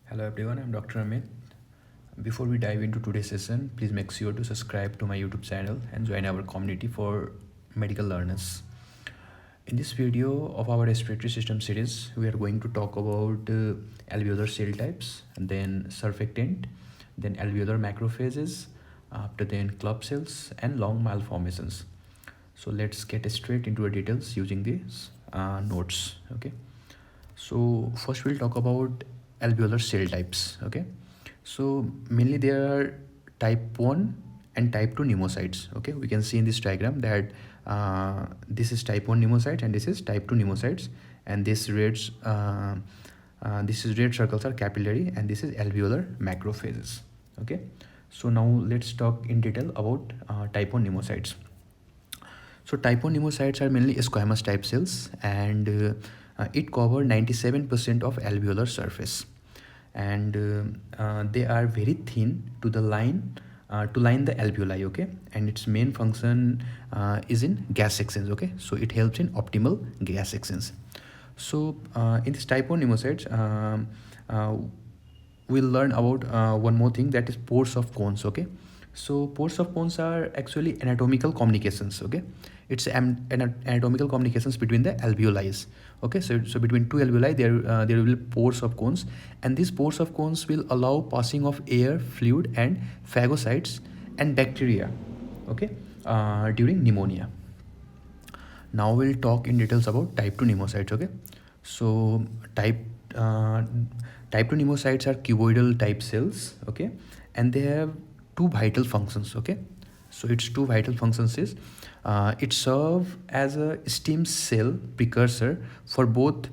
Hello everyone, I'm Dr. Amit. Before we dive into today's session, please make sure to subscribe to my YouTube channel and join our community for medical learners. In this video of our respiratory system series, we are going to talk about alveolar cell types, and then surfactant, then alveolar macrophages, after then club cells and long malformations. So let's get straight into the details using these notes. Okay. So first we'll talk about alveolar cell types. Okay. So mainly there are type 1 and type 2 pneumocytes. Okay. We can see in this diagram that this is type 1 pneumocytes and this is type 2 pneumocytes, and this is red circles are capillary and this is alveolar macrophages. Okay. So now let's talk in detail about type 1 pneumocytes. So type 1 pneumocytes are mainly squamous type cells, and it cover 97% of alveolar surface, and they are very thin to the line to line the alveoli. Okay, and its main function is in gas exchange. Okay, so it helps in optimal gas exchange. So in this type 1 pneumocytes, we'll learn about one more thing, that is pores of cones. Okay, so pores of cones are actually anatomical communications. Okay, it's anatomical communications between the alveoli. Okay, so between two alveoli there will be pores of cones, and these pores of cones will allow passing of air, fluid, and phagocytes and bacteria. Okay, during pneumonia. Now we'll talk in details about type 2 pneumocytes. Okay, so uh, type 2 pneumocytes are cuboidal type cells. Okay, and they have two vital functions. Okay, so its two vital functions is it serve as a stem cell precursor for both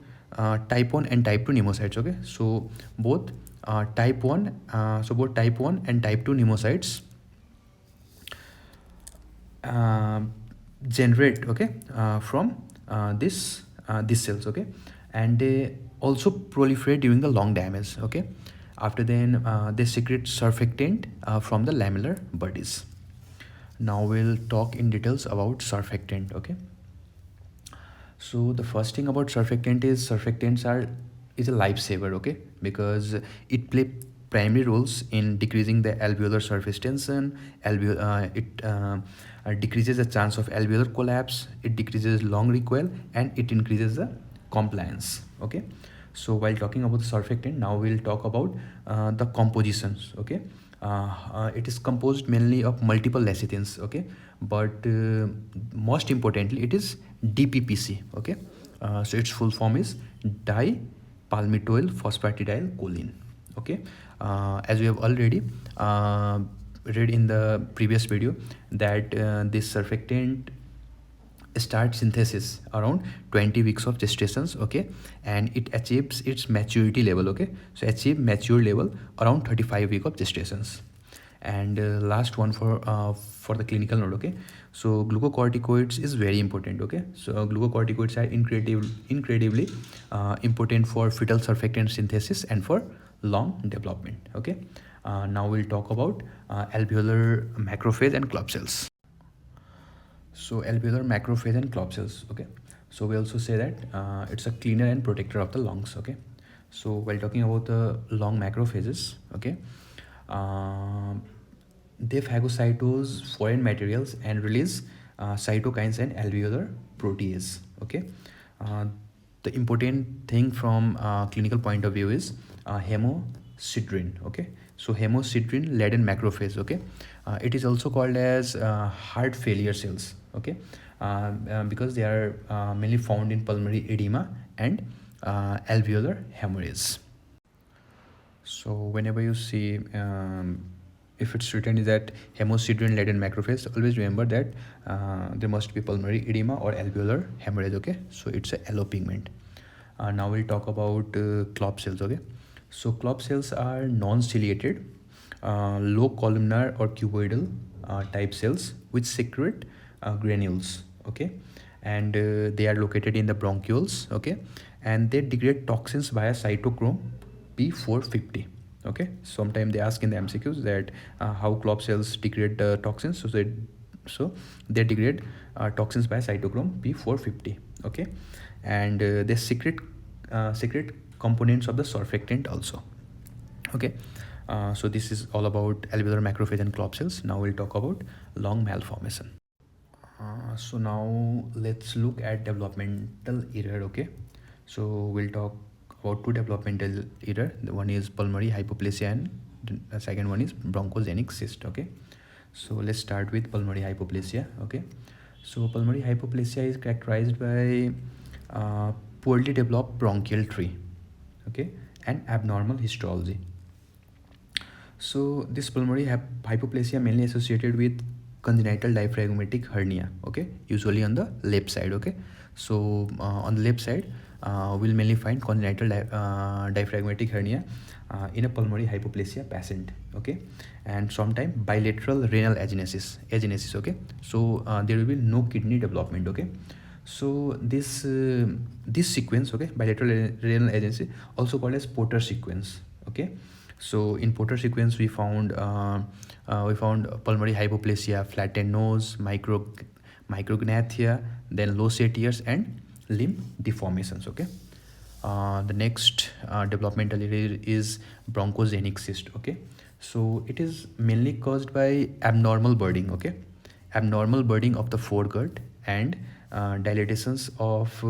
type 1 and type 2 pneumocytes. Okay, so both type 1 and type 2 pneumocytes uh, generate, okay, from these cells. Okay, and they also proliferate during the lung damage. Okay, after then they secrete surfactant from the lamellar bodies. Now we'll talk in details about surfactant. Okay, so the first thing about surfactant is surfactants are is a lifesaver. Okay, because it play primary roles in decreasing the alveolar surface tension. It decreases the chance of alveolar collapse, it decreases lung recoil, and it increases the compliance. Okay, so while talking about the surfactant, now we'll talk about the compositions. Okay, it is composed mainly of multiple lecithins. Okay, but most importantly it is DPPC. Okay, so its full form is dipalmitoyl phosphatidylcholine. Okay, as we have already read in the previous video that this surfactant start synthesis around 20 weeks of gestations. Okay, and it achieves its maturity level. Okay, so achieve mature level around 35 week of gestations. And last one for the clinical note. Okay, so glucocorticoids is very important. Okay, so glucocorticoids are incredibly important for fetal surfactant synthesis and for lung development. Okay, now we'll talk about alveolar macrophage and club cells. So alveolar macrophage and club cells. Okay, so we also say that it's a cleaner and protector of the lungs. Okay, so while talking about the lung macrophages, okay, they phagocytose foreign materials and release cytokines and alveolar protease. Okay, uh, the important thing from clinical point of view is hemosiderin. Okay, so hemosiderin laden macrophage. Okay, it is also called as heart failure cells. Okay, because they are mainly found in pulmonary edema and alveolar hemorrhage. So whenever you see if it's written is that hemosiderin laden macrophage, always remember that there must be pulmonary edema or alveolar hemorrhage. Okay, so it's a yellow pigment. Now we'll talk about club cells. Okay, so club cells are non-ciliated, low columnar or cuboidal type cells which secrete granules. Okay, and they are located in the bronchioles. Okay, and they degrade toxins via cytochrome P450. Okay, sometimes they ask in the MCQs that how club cells degrade toxins. So they degrade toxins by cytochrome P450. Okay, and they secrete components of the surfactant also. Okay, so this is all about alveolar macrophage and club cells. Now we'll talk about lung malformation. So now let's look at developmental error. Okay, so we'll talk about two developmental error. The one is pulmonary hypoplasia and the second one is bronchogenic cyst. Okay, so let's start with pulmonary hypoplasia. Okay, so pulmonary hypoplasia is characterized by poorly developed bronchial tree, okay, and abnormal histology. So this pulmonary hypoplasia mainly associated with congenital diaphragmatic hernia, okay, usually on the left side. Okay, so on the left side we'll mainly find congenital diaphragmatic hernia in a pulmonary hypoplasia patient. Okay, and sometimes bilateral renal agenesis. Okay, so there will be no kidney development. Okay, so this sequence, okay, bilateral renal agency, also called as Porter sequence. Okay, so in Porter sequence we found pulmonary hypoplasia, flattened nose, micrognathia, then low satiers and limb deformations. Okay, the next developmental area is bronchogenic cyst. Okay, so it is mainly caused by abnormal budding. Okay, abnormal budding of the foregut and dilatations of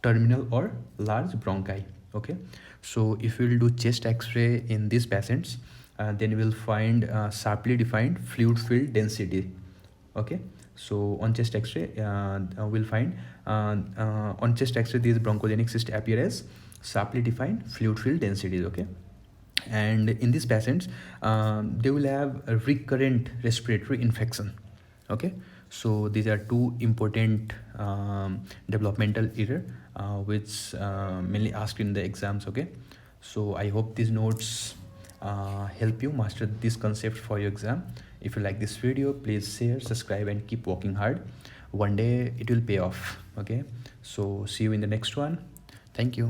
terminal or large bronchi. Okay, so if we will do chest x-ray in these patients, then we will find sharply defined fluid filled density. Okay, so on chest x-ray we'll find on chest x-ray these bronchogenic cysts appear as sharply defined fluid filled densities. Okay, and in these patients they will have a recurrent respiratory infection. Okay, so these are two important developmental error which mainly asked in the exams. Okay, so I hope these notes help you master this concept for your exam. If you like this video, please share, subscribe and keep working hard. One day it will pay off. Okay, so see you in the next one. Thank you.